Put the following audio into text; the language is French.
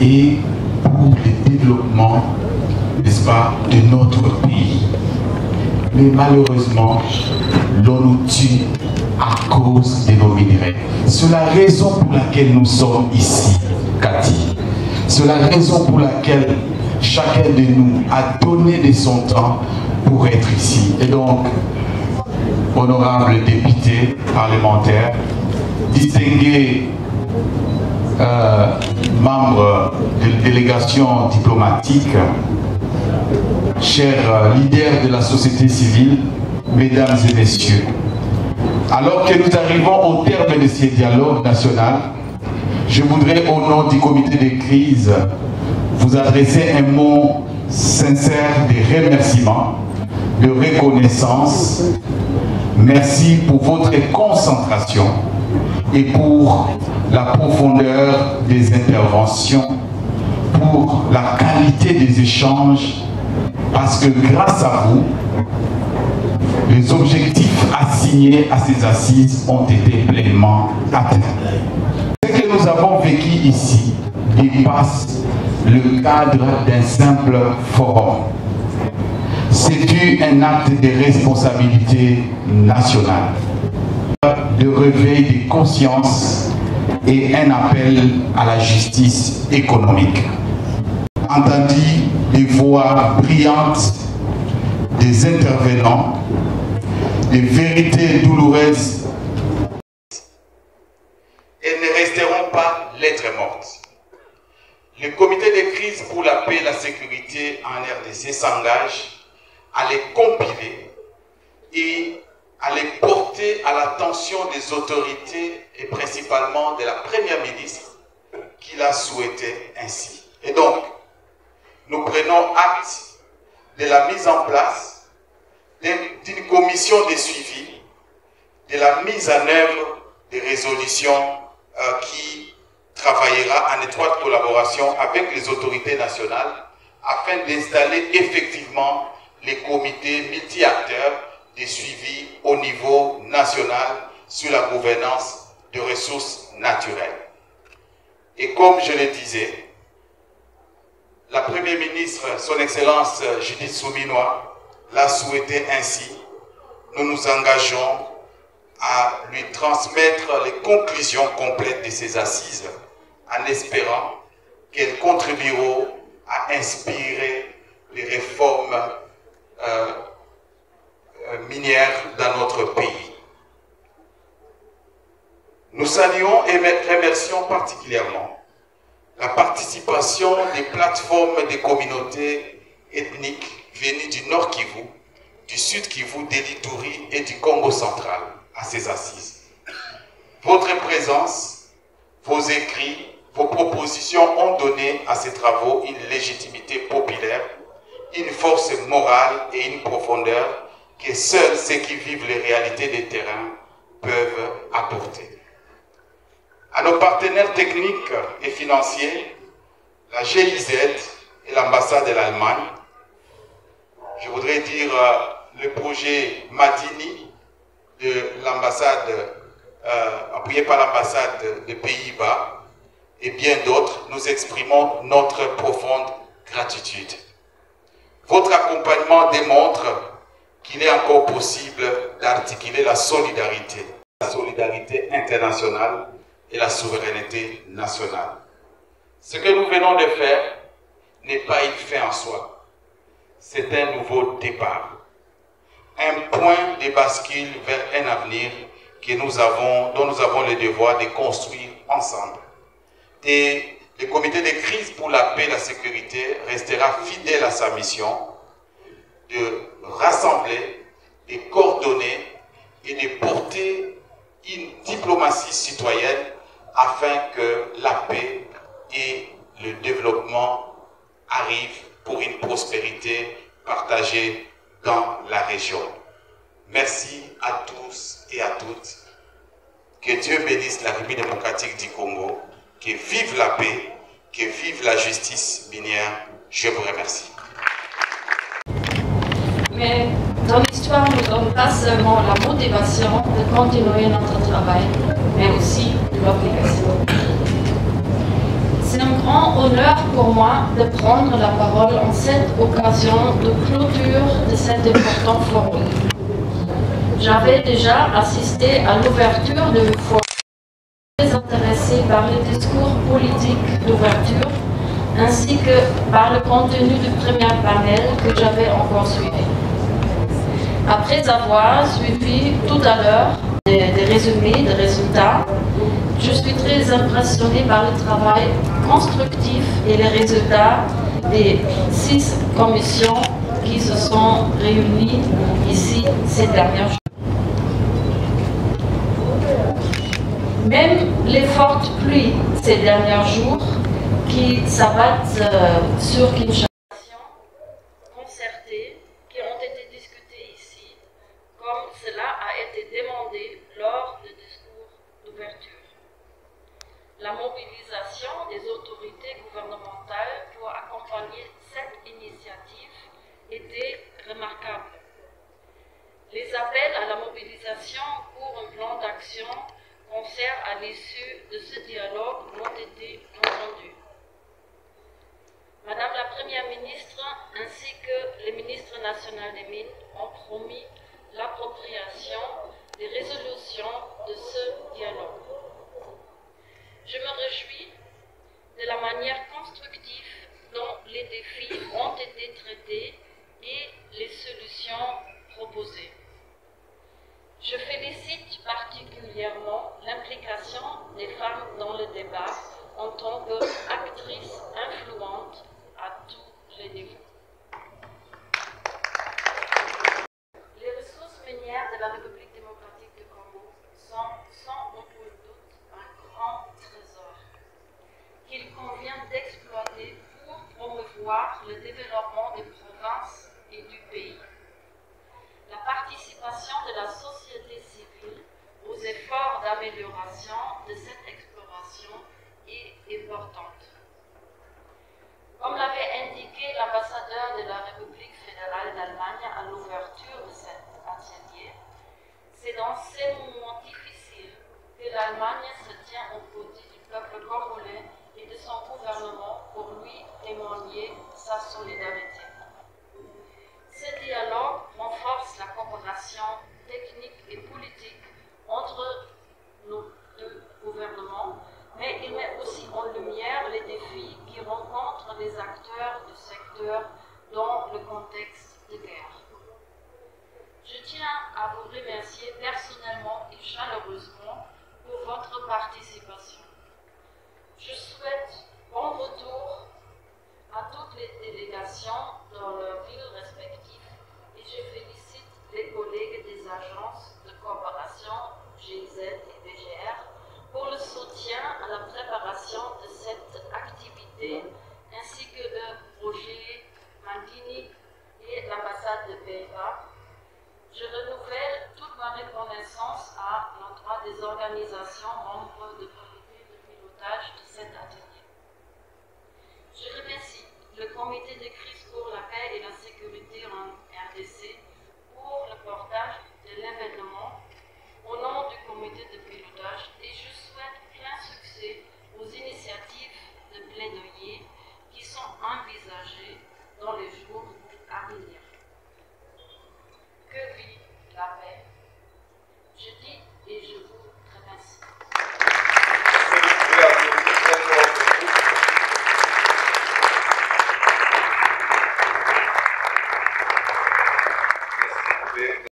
et pour le développement, n'est-ce pas, de notre pays. Mais malheureusement, l'on nous tue à cause de nos minerais. C'est la raison pour laquelle nous sommes ici, Cathy. C'est la raison pour laquelle chacun de nous a donné de son temps pour être ici. Et donc, honorables députés, parlementaires, distingués membres de délégation diplomatique, chers leaders de la société civile, mesdames et messieurs, alors que nous arrivons au terme de ce dialogue national, je voudrais, au nom du comité de crise, vous adresser un mot sincère de remerciement, de reconnaissance. Merci pour votre concentration et pour la profondeur des interventions, pour la qualité des échanges, parce que grâce à vous, les objectifs assignés à ces assises ont été pleinement atteints. Ce que nous avons vécu ici dépasse le cadre d'un simple forum. C'est un acte de responsabilité nationale, de réveil des consciences et un appel à la justice économique. Entendu des voix brillantes des intervenants, des vérités douloureuses, elles ne resteront pas lettres mortes. Le comité de crise pour la paix et la sécurité en RDC s'engage à les compiler et à les porter à l'attention des autorités et principalement de la première ministre qui l'a souhaité ainsi. Et donc, nous prenons acte de la mise en place d'une commission de suivi, de la mise en œuvre des résolutions qui travaillera en étroite collaboration avec les autorités nationales afin d'installer effectivement les comités multi-acteurs de suivi au niveau national sur la gouvernance de ressources naturelles. Et comme je le disais, la Première ministre, son Excellence Judith Souminois, l'a souhaité ainsi. Nous nous engageons à lui transmettre les conclusions complètes de ces assises en espérant qu'elles contribueront à inspirer les réformes minières dans notre pays. Nous saluons et remercions particulièrement la participation des plateformes des communautés ethniques venues du Nord Kivu, du Sud Kivu, de l'Ituri et du Congo central à ces assises. Votre présence, vos écrits, vos propositions ont donné à ces travaux une légitimité populaire, une force morale et une profondeur que seuls ceux qui vivent les réalités des terrains peuvent apporter. À nos partenaires techniques et financiers, la GIZ et l'ambassade de l'Allemagne, je voudrais dire le projet Madini de l'ambassade, appuyé par l'ambassade des Pays-Bas et bien d'autres, nous exprimons notre profonde gratitude. Votre accompagnement démontre qu'il est encore possible d'articuler la solidarité internationale et la souveraineté nationale. Ce que nous venons de faire n'est pas une fin en soi. C'est un nouveau départ. Un point de bascule vers un avenir que dont nous avons le devoir de construire ensemble. Et le comité de crise pour la paix et la sécurité restera fidèle à sa mission de rassembler, de coordonner et de porter une diplomatie citoyenne afin que la paix et le développement arrivent pour une prospérité partagée dans la région. Merci à tous et à toutes. Que Dieu bénisse la République démocratique du Congo. Que vive la paix, que vive la justice minière. Je vous remercie. Mais dans l'histoire, nous n'avons pas seulement la motivation de continuer notre travail, mais aussi l'obligation. C'est un grand honneur pour moi de prendre la parole en cette occasion de clôture de cet important forum. J'avais déjà assisté à l'ouverture d'une fois, très intéressé par les discours politiques d'ouverture ainsi que par le contenu du premier panel que j'avais encore suivi. Après avoir suivi tout à l'heure des résumés, des résultats, je suis très impressionnée par le travail constructif et les résultats des 6 commissions qui se sont réunies ici ces dernières jours. Même les fortes pluies ces derniers jours qui s'abattent sur Kinshasa, concertées, qui ont été discutées ici, comme cela a été demandé lors du discours d'ouverture. La mobilisation des autorités gouvernementales pour accompagner cette initiative était remarquable. Les appels à la mobilisation pour un plan d'action concert à l'issue de ce dialogue ont été entendus. Madame la Première ministre ainsi que le ministre national des Mines ont promis l'appropriation des résolutions de ce dialogue. Je me réjouis de la manière constructive dont les défis ont été traités et les solutions proposées. Je félicite particulièrement l'implication des femmes dans le débat en tant qu'actrices influentes à tous les niveaux. Les ressources minières de la République démocratique du Congo sont sans aucun doute un grand trésor qu'il convient d'exploiter pour promouvoir le développement des provinces et du pays. La participation de la société civile aux efforts d'amélioration de cette exploration est importante. Comme l'avait indiqué l'ambassadeur de la République fédérale d'Allemagne à l'ouverture de cet atelier, c'est dans ces moments difficiles que l'Allemagne se tient aux côtés du peuple congolais et de son gouvernement pour lui témoigner sa solidarité. Ce dialogue renforce la coopération technique et politique entre nos deux gouvernements, mais il met aussi en lumière les défis qui rencontrent les acteurs du secteur dans le contexte de guerre. Je tiens à vous remercier personnellement et chaleureusement pour votre participation. Je souhaite bon retour à toutes les délégations dans leurs villes respectives et je félicite les collègues des agences de coopération GIZ et BGR pour le soutien à la préparation de cette activité ainsi que le projet Mandini et l'ambassade de Pays-Bas. Je renouvelle toute ma reconnaissance à l'endroit des organisations membres du comité de pilotage de cet atelier. Je remercie le comité de crise pour la paix et la sécurité en RDC pour le portage de l'événement au nom du comité de pilotage et je souhaite plein succès aux initiatives de plaidoyer qui sont envisagées dans les jours à venir. Que vit la paix? Je dis et je vous remercie.